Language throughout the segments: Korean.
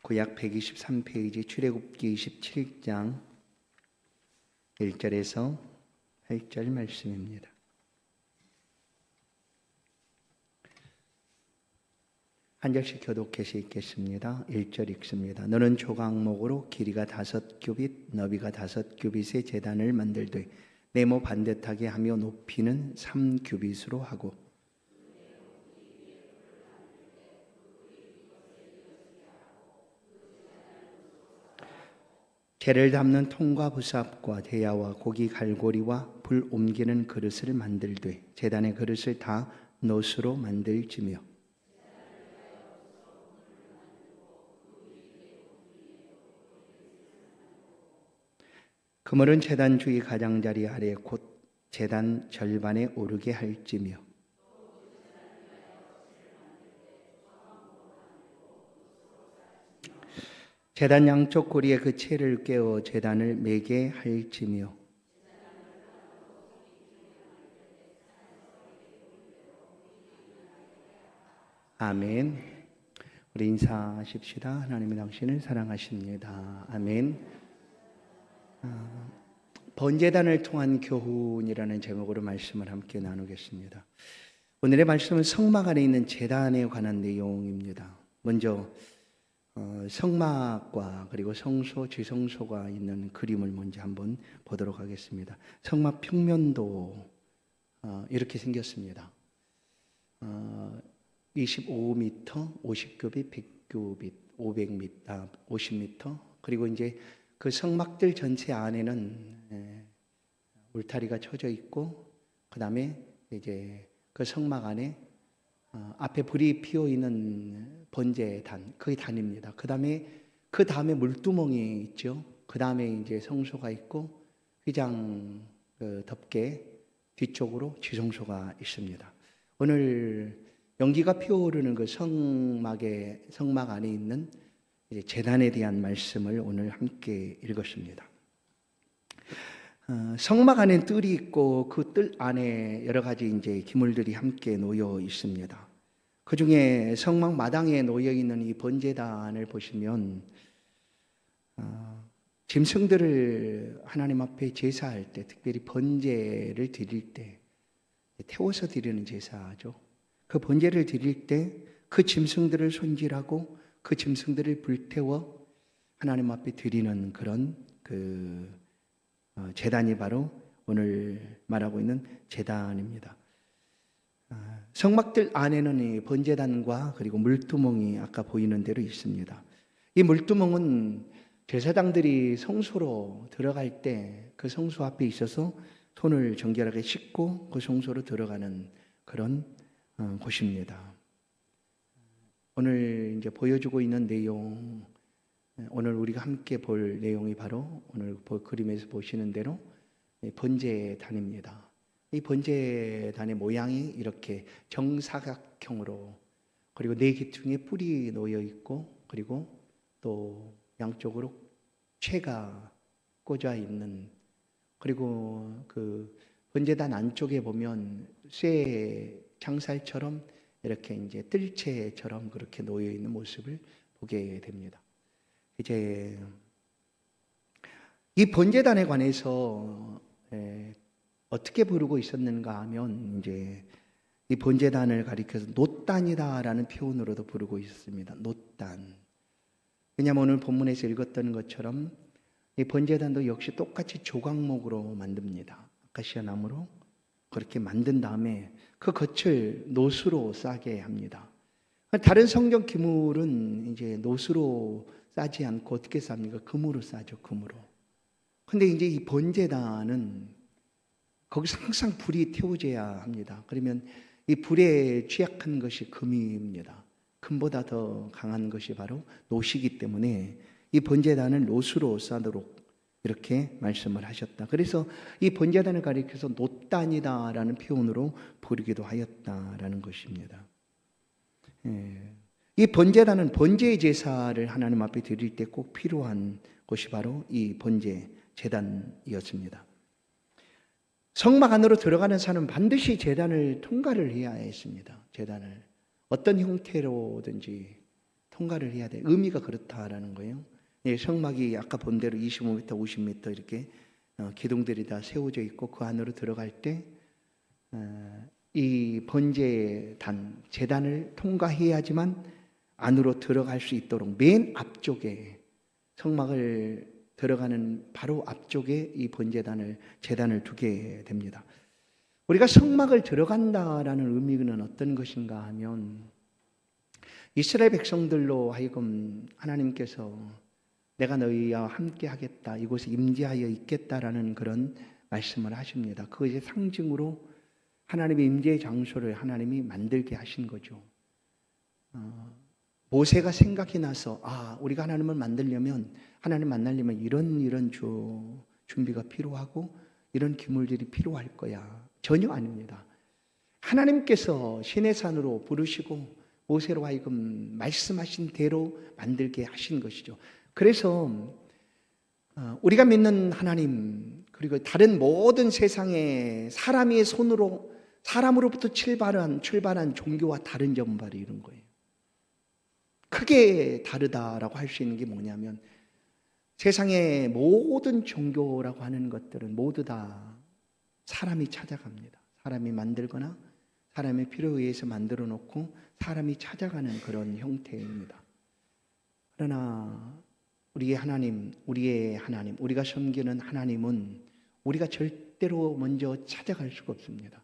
구약 123페이지 출애굽기 27장 1절에서 8절 말씀입니다. 한 절씩 교독해서 읽겠습니다. 1절 읽습니다. 너는 조각목으로 길이가 5규빗, 너비가 5규빗의 제단을 만들되 네모 반듯하게 하며 높이는 3규빗으로 하고 재를 담는 통과 부삽과 대야와 고기 갈고리와 불 옮기는 그릇을 만들되 제단의 그릇을 다 노수로 만들지며 그물은 제단 주위 가장자리 아래 곧 제단 절반에 오르게 할지며 제단 양쪽 고리에 그 채를 깨어 제단을 매게 할지며 아멘. 우리 인사하십시다. 하나님이 당신을 사랑하십니다. 아멘. 번제단을 통한 교훈이라는 제목으로 말씀을 함께 나누겠습니다. 오늘의 말씀은 성막 안에 있는 제단에 관한 내용입니다. 먼저 성막과 그리고 성소, 지성소가 있는 그림을 먼저 한번 보도록 하겠습니다. 성막 평면도 이렇게 생겼습니다. 25m, 50규빗, 100규빗, 500m, 50m, 그리고 이제 그 성막들 전체 안에는 울타리가 쳐져 있고, 그 다음에 이제 그 성막 안에 앞에 불이 피어 있는 번제단, 그게 단입니다. 그 다음에 물두멍이 있죠. 그 다음에 이제 성소가 있고, 휘장 덮개 뒤쪽으로 지성소가 있습니다. 오늘 연기가 피어오르는 그 성막 안에 있는 이제 제단에 대한 말씀을 오늘 함께 읽었습니다. 성막 안에 뜰이 있고 그 뜰 안에 여러 가지 이제 기물들이 함께 놓여 있습니다. 그 중에 성막 마당에 놓여 있는 이 번제단을 보시면 짐승들을 하나님 앞에 제사할 때, 특별히 번제를 드릴 때, 태워서 드리는 제사죠. 그 번제를 드릴 때 그 짐승들을 손질하고 그 짐승들을 불태워 하나님 앞에 드리는 그런 제단이 바로 오늘 말하고 있는 제단입니다. 성막들 안에는 이 번제단과 그리고 물두멍이 아까 보이는 대로 있습니다. 이 물두멍은 제사장들이 성소로 들어갈 때 그 성소 앞에 있어서 손을 정결하게 씻고 그 성소로 들어가는 그런 곳입니다. 오늘 이제 보여주고 있는 내용, 오늘 우리가 함께 볼 내용이 바로 오늘 그림에서 보시는 대로 번제단입니다. 이 번제단의 모양이 이렇게 정사각형으로, 그리고 네 기둥에 뿔이 놓여 있고, 그리고 또 양쪽으로 채가 꽂아 있는, 그리고 그 번제단 안쪽에 보면 쇠 창살처럼 이렇게 이제 뜰채처럼 그렇게 놓여 있는 모습을 보게 됩니다. 이제 이 번제단에 관해서 어떻게 부르고 있었는가 하면, 이제 이 번제단을 가리켜서 놋단이다라는 표현으로도 부르고 있습니다. 놋단. 왜냐하면 오늘 본문에서 읽었던 것처럼 이 번제단도 역시 똑같이 조각목으로 만듭니다. 아카시아 나무로 그렇게 만든 다음에 그 겉을 놋으로 싸게 합니다. 다른 성경 기물은 이제 놋으로 싸지 않고 어떻게 쌉니까? 금으로 싸죠, 금으로. 근데 이제 이 번제단은 거기서 항상 불이 태워져야 합니다. 그러면 이 불에 취약한 것이 금입니다. 금보다 더 강한 것이 바로 놋이기 때문에 이 번제단을 놋으로 싸도록 이렇게 말씀을 하셨다. 그래서 이 번제단을 가리켜서 놋단이다라는 표현으로 부르기도 하였다라는 것입니다. 이 번제단은 번제 제사를 하나님 앞에 드릴 때 꼭 필요한 것이 바로 이 번제 제단이었습니다. 성막 안으로 들어가는 사람은 반드시 제단을 통과를 해야 했습니다. 제단을 어떤 형태로든지 통과를 해야 돼. 의미가 그렇다라는 거예요. 예, 성막이 아까 본 대로 25m, 50m 이렇게 기둥들이 다 세워져 있고 그 안으로 들어갈 때 이 번제단, 제단을 통과해야지만 안으로 들어갈 수 있도록 맨 앞쪽에 성막을 들어가는 바로 앞쪽에 이 번제단을, 제단을 두게 됩니다. 우리가 성막을 들어간다라는 의미는 어떤 것인가 하면 이스라엘 백성들로 하여금 하나님께서 내가 너희와 함께 하겠다, 이곳에 임재하여 있겠다라는 그런 말씀을 하십니다. 그것의 상징으로 하나님의 임재의 장소를 하나님이 만들게 하신 거죠. 모세가 생각이 나서 우리가 하나님을 만들려면, 하나님 만나려면 이런 준비가 필요하고 이런 기물들이 필요할 거야. 전혀 아닙니다. 하나님께서 시내산으로 부르시고 모세로 하여금 말씀하신 대로 만들게 하신 것이죠. 그래서 우리가 믿는 하나님, 그리고 다른 모든 세상의 사람으로부터 출발한 종교와 다른 점은 바로 이런 거예요. 크게 다르다라고 할 수 있는 게 뭐냐면, 세상의 모든 종교라고 하는 것들은 모두 다 사람이 찾아갑니다. 사람이 만들거나 사람의 필요에 의해서 만들어 놓고 사람이 찾아가는 그런 형태입니다. 그러나 우리의 하나님, 우리가 섬기는 하나님은 우리가 절대로 먼저 찾아갈 수가 없습니다.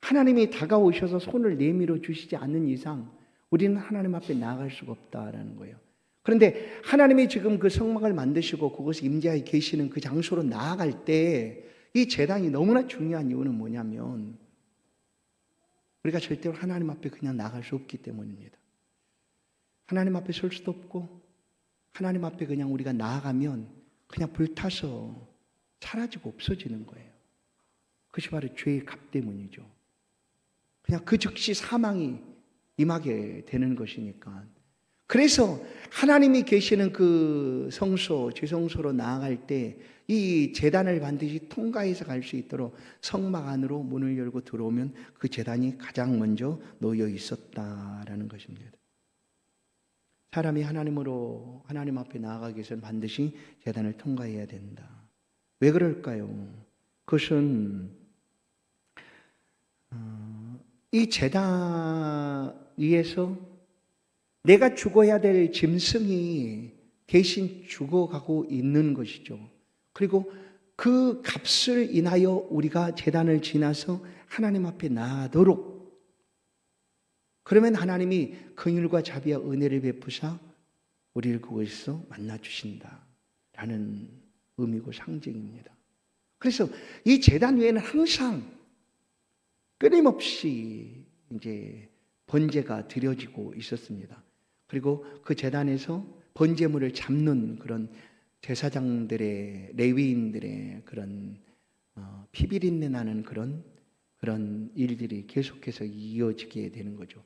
하나님이 다가오셔서 손을 내밀어 주시지 않는 이상 우리는 하나님 앞에 나아갈 수가 없다라는 거예요. 그런데 하나님이 지금 그 성막을 만드시고 그곳에 임재하여 계시는 그 장소로 나아갈 때 이 제단이 너무나 중요한 이유는 뭐냐면, 우리가 절대로 하나님 앞에 그냥 나갈 수 없기 때문입니다. 하나님 앞에 설 수도 없고, 하나님 앞에 그냥 우리가 나아가면 그냥 불타서 사라지고 없어지는 거예요. 그것이 바로 죄의 값 때문이죠. 그냥 그 즉시 사망이 임하게 되는 것이니까. 그래서 하나님이 계시는 그 성소, 지성소로 나아갈 때 이 제단을 반드시 통과해서 갈 수 있도록 성막 안으로 문을 열고 들어오면 그 제단이 가장 먼저 놓여 있었다라는 것입니다. 사람이 하나님 앞에 나아가기 위해서는 반드시 제단을 통과해야 된다. 왜 그럴까요? 그것은 이 제단 위에서 내가 죽어야 될 짐승이 대신 죽어가고 있는 것이죠. 그리고 그 값을 인하여 우리가 제단을 지나서 하나님 앞에 나아도록, 그러면 하나님이 긍휼과 자비와 은혜를 베푸사 우리를 그곳에서 만나주신다라는 의미고 상징입니다. 그래서 이 제단 위에는 항상 끊임없이 이제 번제가 드려지고 있었습니다. 그리고 그 제단에서 번제물을 잡는 그런 제사장들의, 레위인들의 그런 피비린내 나는 그런 일들이 계속해서 이어지게 되는 거죠.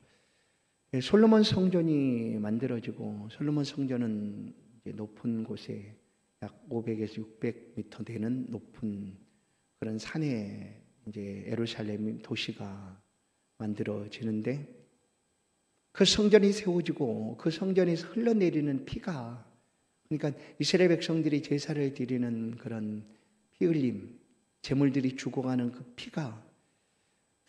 솔로몬 성전이 만들어지고, 솔로몬 성전은 이제 높은 곳에 약 500에서 600m 되는 높은 그런 산에 이제 예루살렘 도시가 만들어지는데, 그 성전이 세워지고 그 성전에서 흘러내리는 피가, 그러니까 이스라엘 백성들이 제사를 드리는 그런 피 흘림, 제물들이 죽어가는 그 피가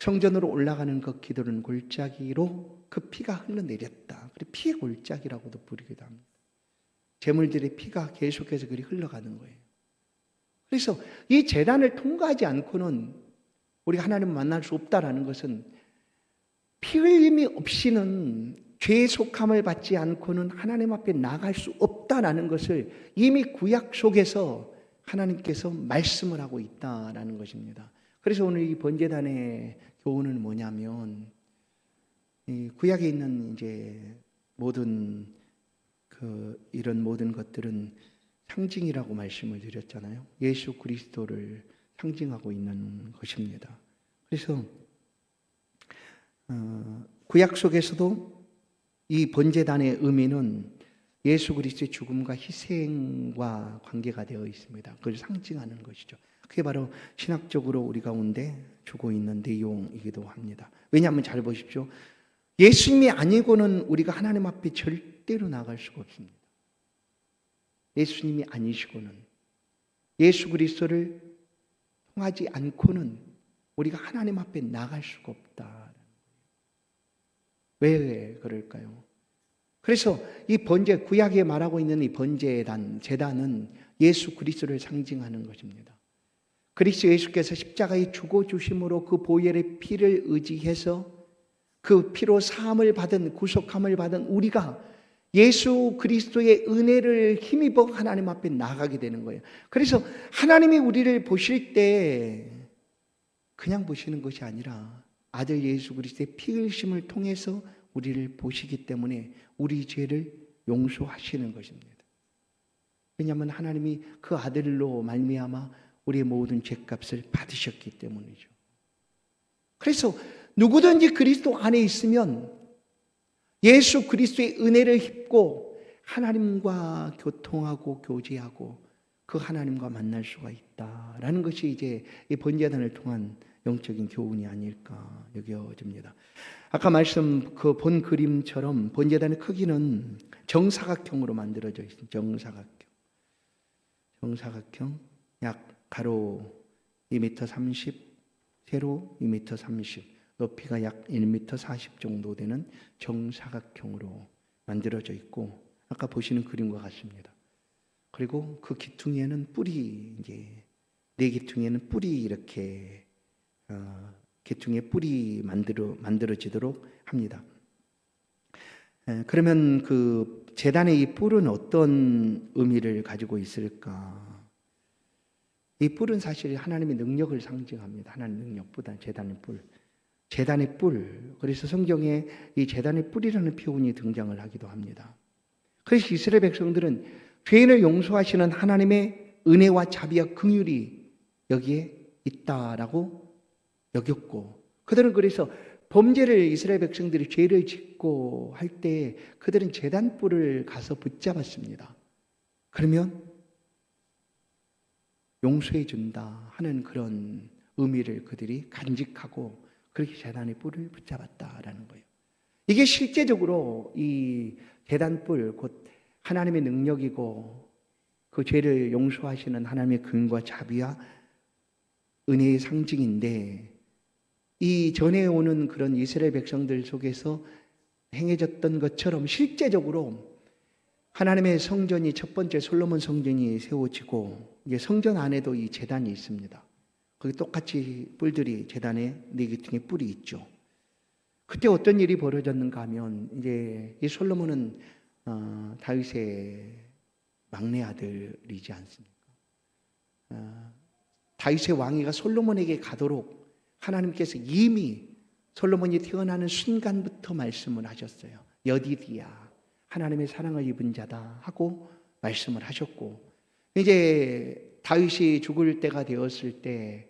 성전으로 올라가는 그 기도는 골짜기로 그 피가 흘러내렸다. 그래서 피의 골짜기라고도 부르기도 합니다. 제물들의 피가 계속해서 그리 흘러가는 거예요. 그래서 이 제단을 통과하지 않고는 우리가 하나님을 만날 수 없다라는 것은, 피 흘림이 없이는 죄의 속함을 받지 않고는 하나님 앞에 나갈 수 없다라는 것을 이미 구약 속에서 하나님께서 말씀을 하고 있다라는 것입니다. 그래서 오늘 이 번제단의 교훈은 뭐냐면, 이 구약에 있는 이제 모든 이런 모든 것들은 상징이라고 말씀을 드렸잖아요. 예수 그리스도를 상징하고 있는 것입니다. 그래서 구약 속에서도 이 번제단의 의미는 예수 그리스도의 죽음과 희생과 관계가 되어 있습니다. 그걸 상징하는 것이죠. 그게 바로 신학적으로 우리 가운데 주고 있는 내용이기도 합니다. 왜냐하면 잘 보십시오. 예수님이 아니고는 우리가 하나님 앞에 절대로 나갈 수가 없습니다. 예수님이 아니시고는, 예수 그리스도를 통하지 않고는 우리가 하나님 앞에 나갈 수가 없다. 왜 그럴까요? 그래서 이 번제, 구약에 말하고 있는 이 번제단, 제단은 예수 그리스도를 상징하는 것입니다. 그리스도 예수께서 십자가에 죽어 주심으로 그 보혈의 피를 의지해서 그 피로 사함을 받은, 구속함을 받은 우리가 예수 그리스도의 은혜를 힘입어 하나님 앞에 나가게 되는 거예요. 그래서 하나님이 우리를 보실 때 그냥 보시는 것이 아니라 아들 예수 그리스도의 피 흘심을 통해서 우리를 보시기 때문에 우리 죄를 용서하시는 것입니다. 왜냐하면 하나님이 그 아들로 말미암아 우리의 모든 죄값을 받으셨기 때문이죠. 그래서 누구든지 그리스도 안에 있으면 예수 그리스도의 은혜를 입고 하나님과 교통하고 교제하고 그 하나님과 만날 수가 있다라는 것이 이제 이 번제단을 통한 영적인 교훈이 아닐까 여겨집니다. 아까 말씀 그 본 그림처럼 번제단의 크기는 정사각형으로 만들어져 있습니다. 정사각형 약 가로 2m 30, 세로 2m 30, 높이가 약 1m 40 정도 되는 정사각형으로 만들어져 있고 아까 보시는 그림과 같습니다. 그리고 그 기퉁이에는 뿔이 이제 네 기퉁이에는 뿔이 이렇게 기퉁의 뿔이 만들어지도록 합니다. 그러면 그 제단의 이 뿔은 어떤 의미를 가지고 있을까? 이 뿔은 사실 하나님의 능력을 상징합니다. 하나님의 능력보다 제단의 뿔. 제단의 뿔. 그래서 성경에 이 제단의 뿔이라는 표현이 등장을 하기도 합니다. 그래서 이스라엘 백성들은 죄인을 용서하시는 하나님의 은혜와 자비와 긍휼이 여기에 있다라고 여겼고, 그들은 그래서 범죄를 이스라엘 백성들이 죄를 짓고 할 때 그들은 제단 뿔을 가서 붙잡았습니다. 그러면 용서해 준다 하는 그런 의미를 그들이 간직하고 그렇게 제단의 뿔을 붙잡았다라는 거예요. 이게 실제적으로 이 제단 뿔, 곧 하나님의 능력이고 그 죄를 용서하시는 하나님의 긍휼과 자비와 은혜의 상징인데, 이 전에 오는 그런 이스라엘 백성들 속에서 행해졌던 것처럼 실제적으로 하나님의 성전이 첫 번째 솔로몬 성전이 세워지고 이제 성전 안에도 이 제단이 있습니다. 거기 똑같이 뿔들이 제단에 네 기퉁의 뿔이 있죠. 그때 어떤 일이 벌어졌는가 하면 이제 이 솔로몬은 다윗의 막내 아들이지 않습니까? 다윗의 왕위가 솔로몬에게 가도록 하나님께서 이미 솔로몬이 태어나는 순간부터 말씀을 하셨어요. 여디디야, 하나님의 사랑을 입은 자다 하고 말씀을 하셨고, 이제 다윗이 죽을 때가 되었을 때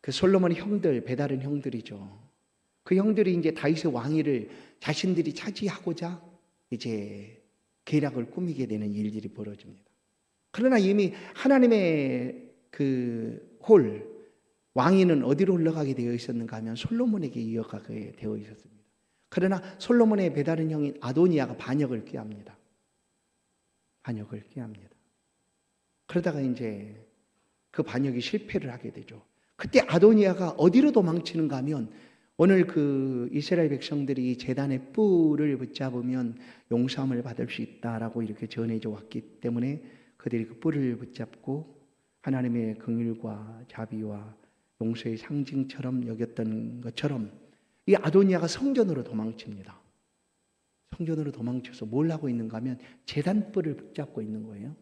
그 솔로몬의 형들, 배다른 형들이죠. 그 형들이 이제 다윗의 왕위를 자신들이 차지하고자 이제 계략을 꾸미게 되는 일들이 벌어집니다. 그러나 이미 하나님의 그 왕위는 어디로 흘러가게 되어 있었는가 하면 솔로몬에게 이어가게 되어 있었습니다. 그러나 솔로몬의 배다른 형인 아도니아가 반역을 꾀합니다. 그러다가 이제 그 반역이 실패를 하게 되죠. 그때 아도니아가 어디로 도망치는가 하면 오늘 그 이스라엘 백성들이 제단의 뿔을 붙잡으면 용서함을 받을 수 있다라고 이렇게 전해져 왔기 때문에 그들이 그 뿔을 붙잡고 하나님의 긍휼과 자비와 용서의 상징처럼 여겼던 것처럼 이 아도니아가 성전으로 도망칩니다. 성전으로 도망쳐서 뭘 하고 있는가 하면 제단뿔을 붙잡고 있는 거예요.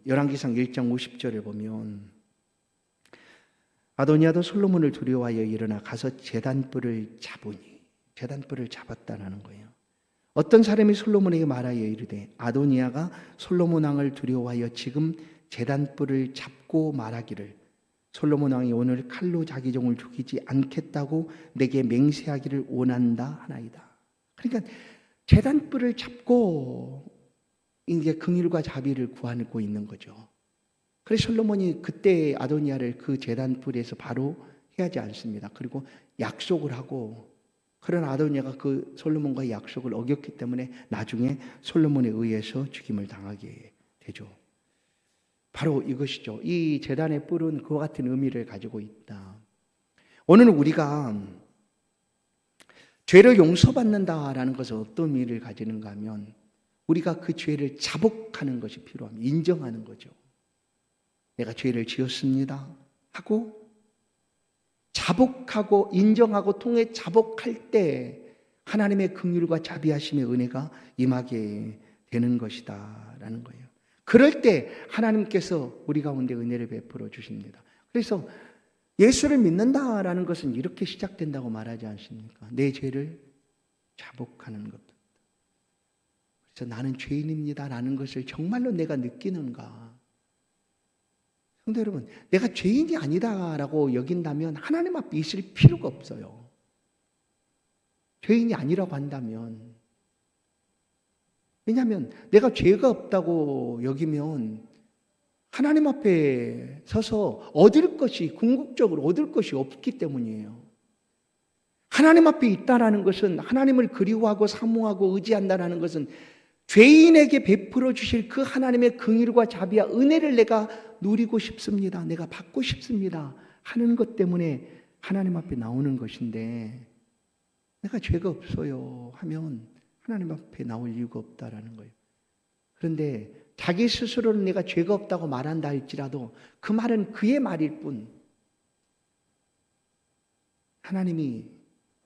열왕기상 1장 50절을 보면 아도니아도 솔로몬을 두려워하여 일어나 가서 제단뿔을 잡았다라는 거예요. 어떤 사람이 솔로몬에게 말하여 이르되 아도니아가 솔로몬 왕을 두려워하여 지금 제단뿔을 잡고 말하기를 솔로몬 왕이 오늘 칼로 자기 종을 죽이지 않겠다고 내게 맹세하기를 원한다 하나이다. 그러니까 제단뿔을 잡고 이제 긍휼과 자비를 구하고 있는 거죠. 그래서 솔로몬이 그때 아도니아를 그 제단뿔에서 바로 해하지 않습니다. 그리고 약속을 하고 그러나 아도니아가 그 솔로몬과의 약속을 어겼기 때문에 나중에 솔로몬에 의해서 죽임을 당하게 되죠. 바로 이것이죠. 이 제단의 뿔은 그와 같은 의미를 가지고 있다. 오늘 우리가 죄를 용서받는다라는 것은 어떤 의미를 가지는가 하면 우리가 그 죄를 자복하는 것이 필요합니다. 인정하는 거죠. 내가 죄를 지었습니다 하고 자복하고 인정하고 통해 자복할 때 하나님의 긍휼과 자비하심의 은혜가 임하게 되는 것이다 라는 거예요. 그럴 때 하나님께서 우리 가운데 은혜를 베풀어 주십니다. 그래서 예수를 믿는다라는 것은 이렇게 시작된다고 말하지 않습니까? 내 죄를 자복하는 것. 그래서 나는 죄인입니다라는 것을 정말로 내가 느끼는가? 성도 여러분, 내가 죄인이 아니다라고 여긴다면 하나님 앞에 있을 필요가 없어요. 죄인이 아니라고 한다면. 왜냐하면 내가 죄가 없다고 여기면 하나님 앞에 서서 얻을 것이, 궁극적으로 얻을 것이 없기 때문이에요. 하나님 앞에 있다라는 것은, 하나님을 그리워하고 사모하고 의지한다라는 것은 죄인에게 베풀어 주실 그 하나님의 긍휼과 자비와 은혜를 내가 누리고 싶습니다, 내가 받고 싶습니다 하는 것 때문에 하나님 앞에 나오는 것인데, 내가 죄가 없어요 하면 하나님 앞에 나올 이유가 없다라는 거예요. 그런데 자기 스스로는 내가 죄가 없다고 말한다 할지라도 그 말은 그의 말일 뿐, 하나님이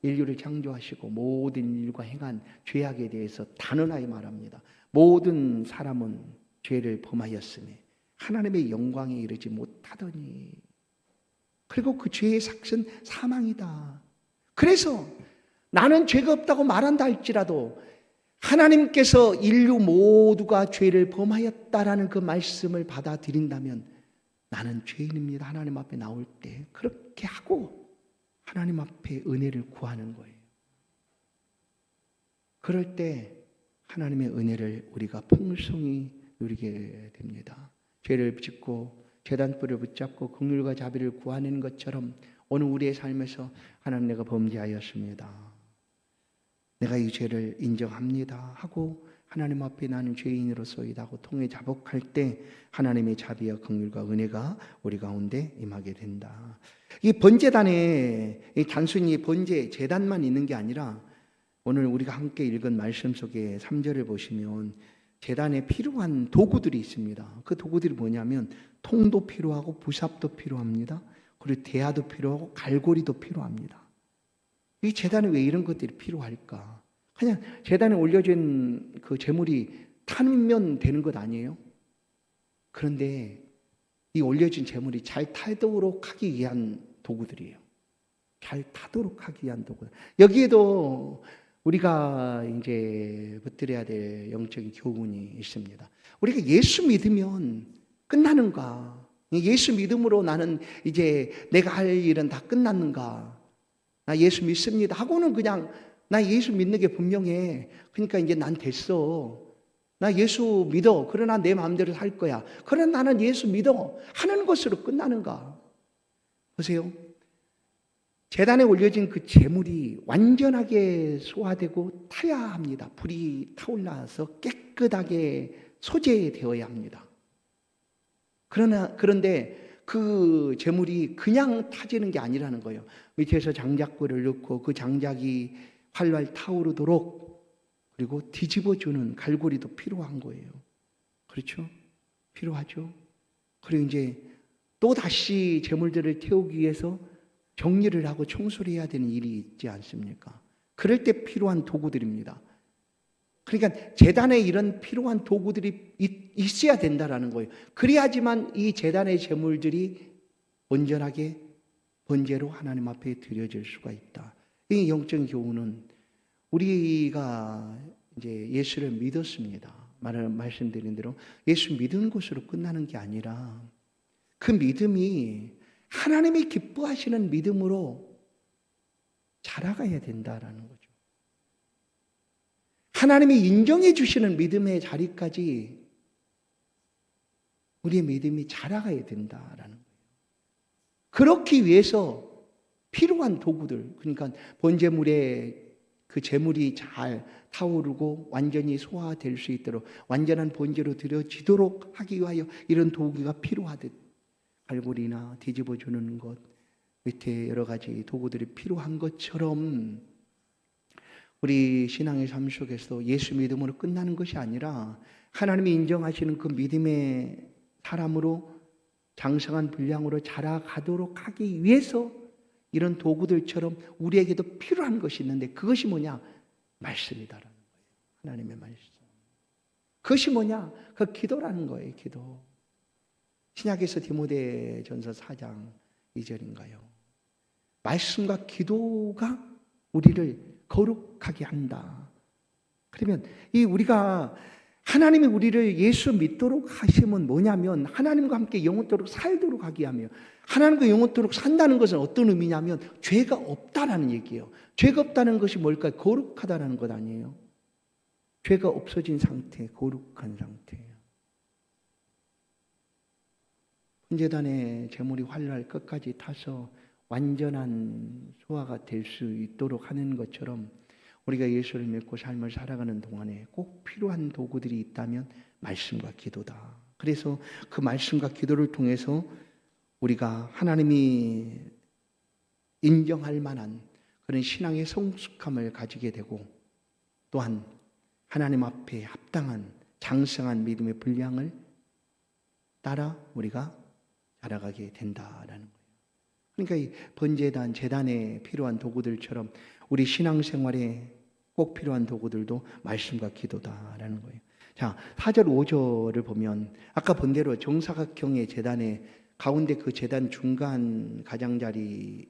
인류를 창조하시고 모든 일과 행한 죄악에 대해서 단언하게 말합니다. 모든 사람은 죄를 범하였으니 하나님의 영광에 이르지 못하더니, 그리고 그 죄의 삭은 사망이다. 그래서 나는 죄가 없다고 말한다 할지라도 하나님께서 인류 모두가 죄를 범하였다라는 그 말씀을 받아들인다면 나는 죄인입니다 하나님 앞에 나올 때 그렇게 하고 하나님 앞에 은혜를 구하는 거예요. 그럴 때 하나님의 은혜를 우리가 풍성히 누리게 됩니다. 죄를 짓고 제단불을 붙잡고 긍휼과 자비를 구하는 것처럼 오늘 우리의 삶에서 하나님, 내가 범죄하였습니다, 내가 이 죄를 인정합니다 하고 하나님 앞에 나는 죄인으로서이다 하고 통해 자복할 때 하나님의 자비와 긍휼과 은혜가 우리 가운데 임하게 된다. 이 번제단에 단순히 번제 제단만 있는 게 아니라 오늘 우리가 함께 읽은 말씀 속에 3절을 보시면 제단에 필요한 도구들이 있습니다. 그 도구들이 뭐냐면 통도 필요하고 부삽도 필요합니다. 그리고 대야도 필요하고 갈고리도 필요합니다. 이 제단에 왜 이런 것들이 필요할까? 그냥 제단에 올려진 그 제물이 타면 되는 것 아니에요? 그런데 이 올려진 제물이 잘 타도록 하기 위한 도구들이에요. 잘 타도록 하기 위한 도구. 여기에도 우리가 이제 붙들어야 될 영적인 교훈이 있습니다. 우리가 예수 믿으면 끝나는가? 예수 믿음으로 나는 이제 내가 할 일은 다 끝났는가? 나 예수 믿습니다 하고는 그냥 나 예수 믿는 게 분명해. 그러니까 이제 난 됐어. 나 예수 믿어. 그러나 내 마음대로 살 거야. 그러나 나는 예수 믿어 하는 것으로 끝나는가? 보세요. 제단에 올려진 그 제물이 완전하게 소화되고 타야 합니다. 불이 타올라서 깨끗하게 소재되어야 합니다. 그런데 그 제물이 그냥 타지는 게 아니라는 거예요. 밑에서 장작불을 넣고 그 장작이 활활 타오르도록, 그리고 뒤집어주는 갈고리도 필요한 거예요. 그렇죠? 필요하죠. 그리고 이제 또 다시 제물들을 태우기 위해서 정리를 하고 청소를 해야 되는 일이 있지 않습니까? 그럴 때 필요한 도구들입니다. 그러니까 제단에 이런 필요한 도구들이 있어야 된다라는 거예요. 그래야지만 이 제단의 제물들이 온전하게 번제로 하나님 앞에 드려질 수가 있다. 이 영적인 교훈은 우리가 이제 예수를 믿었습니다. 말씀드린 대로 예수 믿은 것으로 끝나는 게 아니라 그 믿음이 하나님이 기뻐하시는 믿음으로 자라가야 된다라는 거죠. 하나님이 인정해 주시는 믿음의 자리까지 우리의 믿음이 자라가야 된다라는 거예요. 그렇기 위해서 필요한 도구들, 그러니까 번제물에 그 제물이 잘 타오르고 완전히 소화될 수 있도록 완전한 번제로 드려지도록 하기 위하여 이런 도구가 필요하듯 갈고리나 뒤집어주는 것 밑에 여러 가지 도구들이 필요한 것처럼 우리 신앙의 삶 속에서 예수 믿음으로 끝나는 것이 아니라 하나님이 인정하시는 그 믿음의 사람으로 장성한 분량으로 자라가도록 하기 위해서 이런 도구들처럼 우리에게도 필요한 것이 있는데 그것이 뭐냐? 말씀이다라는 거예요. 하나님의 말씀. 그것이 뭐냐? 그 기도라는 거예요. 기도. 신약에서 디모데전서 4장 2절인가요? 말씀과 기도가 우리를 거룩하게 한다. 그러면 이 우리가 하나님이 우리를 예수 믿도록 하심은 뭐냐면 하나님과 함께 영원토록 살도록 하게 하며 하나님과 영원토록 산다는 것은 어떤 의미냐면 죄가 없다라는 얘기예요. 죄가 없다는 것이 뭘까요? 거룩하다라는 것 아니에요. 죄가 없어진 상태, 거룩한 상태예요. 번제단의 제물이 활날 끝까지 타서 완전한 소화가 될 수 있도록 하는 것처럼 우리가 예수를 믿고 삶을 살아가는 동안에 꼭 필요한 도구들이 있다면 말씀과 기도다. 그래서 그 말씀과 기도를 통해서 우리가 하나님이 인정할 만한 그런 신앙의 성숙함을 가지게 되고 또한 하나님 앞에 합당한 장성한 믿음의 분량을 따라 우리가 자라가게 된다라는 거예요. 그러니까 이 번제단, 제단에 필요한 도구들처럼 우리 신앙생활에 꼭 필요한 도구들도 말씀과 기도다라는 거예요. 자, 4절 5절을 보면 아까 본 대로 정사각형의 제단에 가운데 그 제단 중간 가장자리에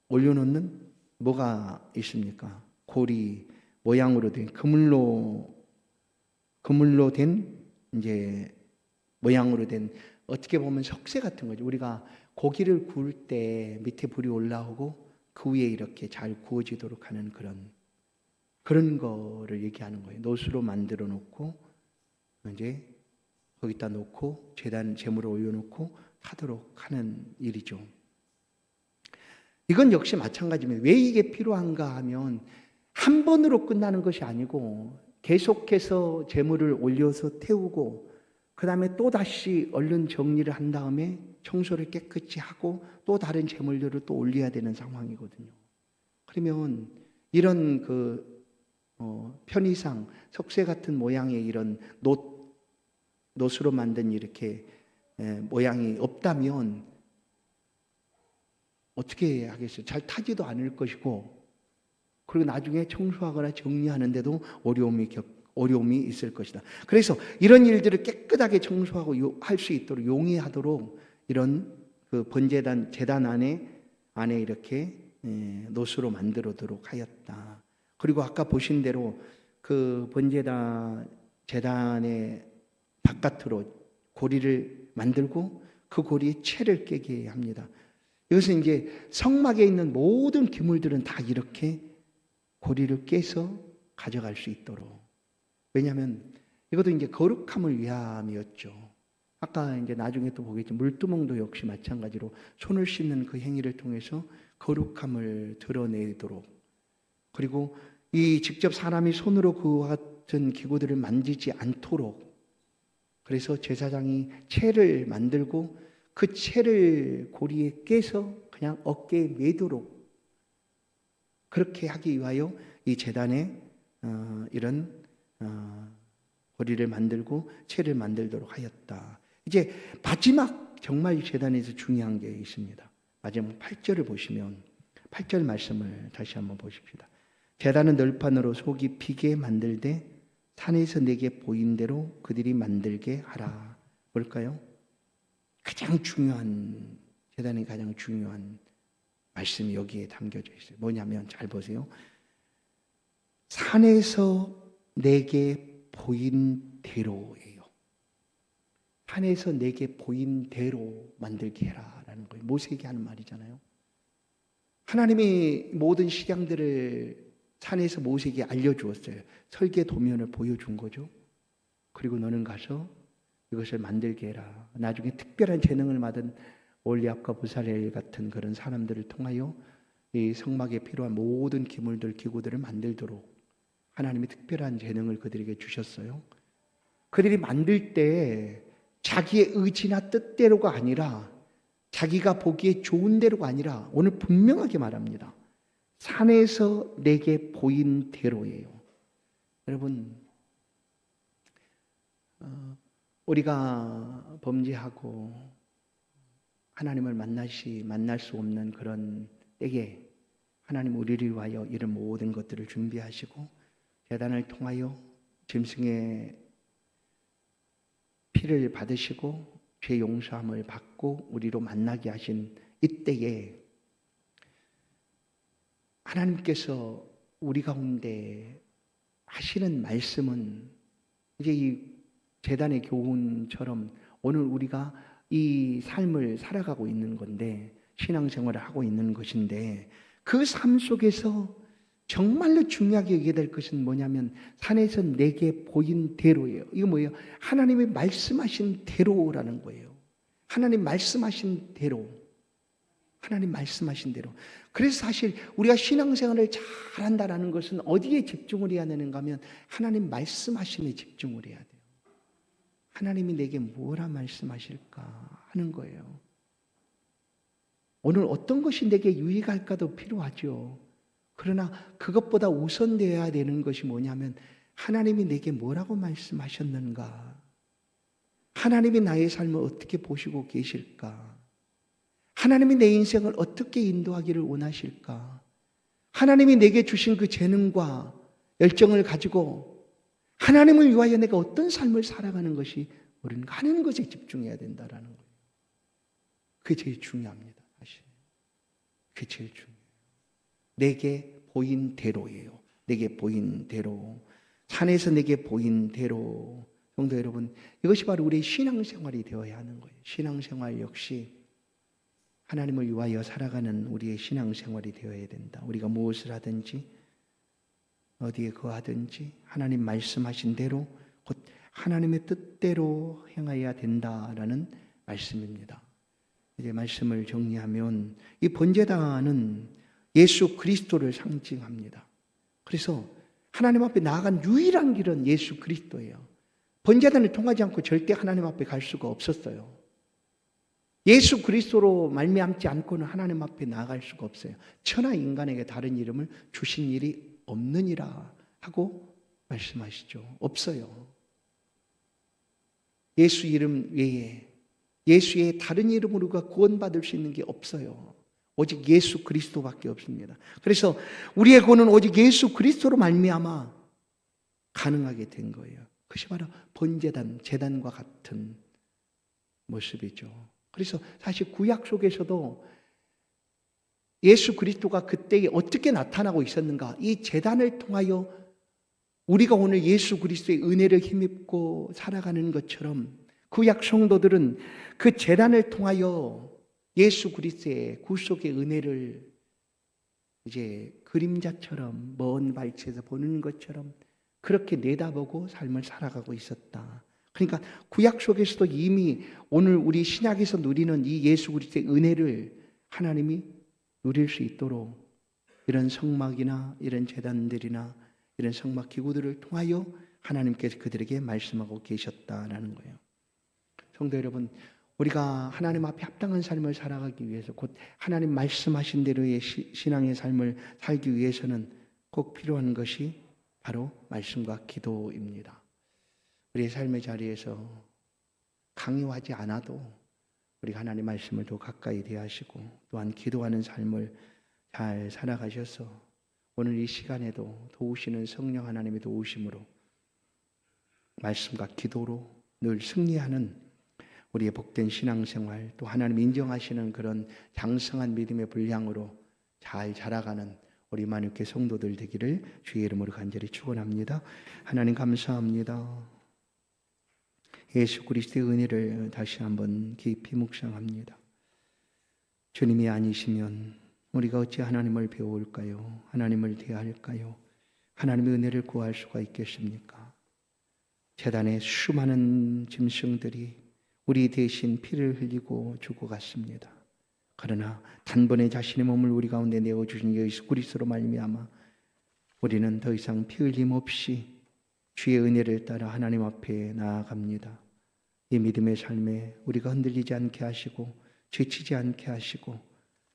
올려놓는 뭐가 있습니까? 고리 모양으로 된 그물로 된 이제 모양으로 된 어떻게 보면 석쇠 같은 거죠. 우리가 고기를 구울 때 밑에 불이 올라오고 그 위에 이렇게 잘 구워지도록 하는 그런 거를 얘기하는 거예요. 노수로 만들어 놓고 이제 거기다 놓고 제물을 올려놓고 하도록 하는 일이죠. 이건 역시 마찬가지입니다. 왜 이게 필요한가 하면 한 번으로 끝나는 것이 아니고 계속해서 제물을 올려서 태우고 그 다음에 또 다시 얼른 정리를 한 다음에 청소를 깨끗이 하고 또 다른 제물들을 또 올려야 되는 상황이거든요. 그러면 이런 편의상 석쇠 같은 모양의 이런 놋으로 만든 이렇게 모양이 없다면 어떻게 하겠어요? 잘 타지도 않을 것이고 그리고 나중에 청소하거나 정리하는데도 어려움이 있을 것이다. 그래서 이런 일들을 깨끗하게 청소하고 할 수 있도록 용이하도록 이런 그 번제단 제단 안에 이렇게 놋으로 만들어도록 하였다. 그리고 아까 보신 대로 그 번제단 제단의 바깥으로 고리를 만들고 그 고리에 채를 깨게 합니다. 이것은 이제 성막에 있는 모든 기물들은 다 이렇게 고리를 깨서 가져갈 수 있도록. 왜냐하면 이것도 이제 거룩함을 위함이었죠. 아까 이제 나중에 또 보겠지만 물두멍도 역시 마찬가지로 손을 씻는 그 행위를 통해서 거룩함을 드러내도록 그리고 이 직접 사람이 손으로 그와 같은 기구들을 만지지 않도록 그래서 제사장이 채를 만들고 그 채를 고리에 깨서 그냥 어깨에 매도록 그렇게 하기 위하여 이 제단에 이런 고리를 만들고 채를 만들도록 하였다. 이제 마지막 정말 제단에서 중요한 게 있습니다. 마지막 8절을 보시면 8절 말씀을 다시 한번 보십시다. 제단은 널판으로 속이 피게 만들되 산에서 내게 보인 대로 그들이 만들게 하라. 뭘까요? 가장 중요한 제단의 가장 중요한 말씀이 여기에 담겨져 있어요. 뭐냐면 잘 보세요. 산에서 내게 보인 대로예요. 산에서 내게 보인 대로 만들게 해라라는 거예요. 모세에게 하는 말이잖아요. 하나님이 모든 식양들을 산에서 모세에게 알려주었어요. 설계 도면을 보여준 거죠. 그리고 너는 가서 이것을 만들게 해라. 나중에 특별한 재능을 받은 올리압과 부살엘 같은 그런 사람들을 통하여 이 성막에 필요한 모든 기물들, 기구들을 만들도록 하나님이 특별한 재능을 그들에게 주셨어요. 그들이 만들 때 자기의 의지나 뜻대로가 아니라, 자기가 보기에 좋은 대로가 아니라, 오늘 분명하게 말합니다. 산에서 내게 보인 대로예요. 여러분, 우리가 범죄하고 하나님을 만날 수 없는 그런 때에 하나님 우리를 위하여 이런 모든 것들을 준비하시고 제단을 통하여 짐승의 피를 받으시고 죄 용서함을 받고 우리로 만나게 하신 이때에 하나님께서 우리 가운데 하시는 말씀은 이제 이 제단의 교훈처럼 오늘 우리가 이 삶을 살아가고 있는 건데, 신앙생활을 하고 있는 것인데, 그 삶 속에서 정말로 중요하게 얘기해야 될 것은 뭐냐면 산에서 내게 보인 대로예요. 이거 뭐예요? 하나님이 말씀하신 대로라는 거예요. 하나님 말씀하신 대로. 하나님 말씀하신 대로. 그래서 사실 우리가 신앙생활을 잘한다라는 것은 어디에 집중을 해야 되는가 하면 하나님 말씀하심에 집중을 해야 돼요. 하나님이 내게 뭐라 말씀하실까 하는 거예요. 오늘 어떤 것이 내게 유익할까도 필요하죠. 그러나 그것보다 우선되어야 되는 것이 뭐냐면 하나님이 내게 뭐라고 말씀하셨는가, 하나님이 나의 삶을 어떻게 보시고 계실까, 하나님이 내 인생을 어떻게 인도하기를 원하실까, 하나님이 내게 주신 그 재능과 열정을 가지고 하나님을 위하여 내가 어떤 삶을 살아가는 것이 옳은가 하는 것에 집중해야 된다라는 거예요. 그게 제일 중요합니다. 사실 그게 제일 중요해요. 내게 보인 대로예요. 내게 보인 대로. 산에서 내게 보인 대로. 성도 여러분, 이것이 바로 우리의 신앙생활이 되어야 하는 거예요. 신앙생활 역시 하나님을 위하여 살아가는 우리의 신앙생활이 되어야 된다. 우리가 무엇을 하든지 어디에 거하든지 하나님 말씀하신 대로 곧 하나님의 뜻대로 행하여야 된다라는 말씀입니다. 이제 말씀을 정리하면 이 번제단은 예수 그리스도를 상징합니다. 그래서 하나님 앞에 나아간 유일한 길은 예수 그리스도예요. 번제단을 통하지 않고 절대 하나님 앞에 갈 수가 없었어요. 예수 그리스도로 말미암지 않고는 하나님 앞에 나아갈 수가 없어요. 천하 인간에게 다른 이름을 주신 일이 없느니라 하고 말씀하시죠. 없어요. 예수 이름 외에, 예수의 다른 이름으로 구원받을 수 있는 게 없어요. 오직 예수 그리스도밖에 없습니다. 그래서 우리의 구원은 오직 예수 그리스도로 말미암아 가능하게 된 거예요. 그것이 바로 번제단, 제단과 같은 모습이죠. 그래서 사실 구약 속에서도 예수 그리스도가 그때에 어떻게 나타나고 있었는가, 이 제단을 통하여 우리가 오늘 예수 그리스도의 은혜를 힘입고 살아가는 것처럼 구약 성도들은 그 제단을 통하여 예수 그리스도의 구속의 은혜를 이제 그림자처럼 먼 발치에서 보는 것처럼 그렇게 내다보고 삶을 살아가고 있었다. 그러니까 구약 속에서도 이미 오늘 우리 신약에서 누리는 이 예수 그리스도의 은혜를 하나님이 누릴 수 있도록 이런 성막이나 이런 제단들이나 이런 성막 기구들을 통하여 하나님께서 그들에게 말씀하고 계셨다라는 거예요. 성도 여러분, 우리가 하나님 앞에 합당한 삶을 살아가기 위해서, 곧 하나님 말씀하신 대로의 신앙의 삶을 살기 위해서는 꼭 필요한 것이 바로 말씀과 기도입니다. 우리의 삶의 자리에서 강요하지 않아도 우리 하나님 말씀을 더 가까이 대하시고 또한 기도하는 삶을 잘 살아가셔서 오늘 이 시간에도 도우시는 성령 하나님의 도우심으로 말씀과 기도로 늘 승리하는 우리의 복된 신앙생활, 또 하나님 인정하시는 그런 장성한 믿음의 분량으로 잘 자라가는 우리 만육계 성도들 되기를 주의 이름으로 간절히 축원합니다. 하나님 감사합니다. 예수 그리스도의 은혜를 다시 한번 깊이 묵상합니다. 주님이 아니시면 우리가 어찌 하나님을 배울까요? 하나님을 대할까요? 하나님의 은혜를 구할 수가 있겠습니까? 제단에 수많은 짐승들이 우리 대신 피를 흘리고 죽어갔습니다. 그러나 단번에 자신의 몸을 우리 가운데 내어주신 예수 그리스도로 말미암아 우리는 더 이상 피 흘림 없이 주의 은혜를 따라 하나님 앞에 나아갑니다. 이 믿음의 삶에 우리가 흔들리지 않게 하시고 지치지 않게 하시고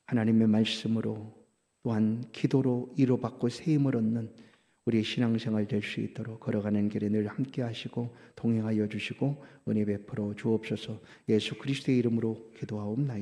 하나님의 말씀으로 또한 기도로 위로받고 세임을 얻는 우리의 신앙생활 될 수 있도록 걸어가는 길에 늘 함께 하시고 동행하여 주시고 은혜 베풀어 주옵소서. 예수 그리스도의 이름으로 기도하옵나이다.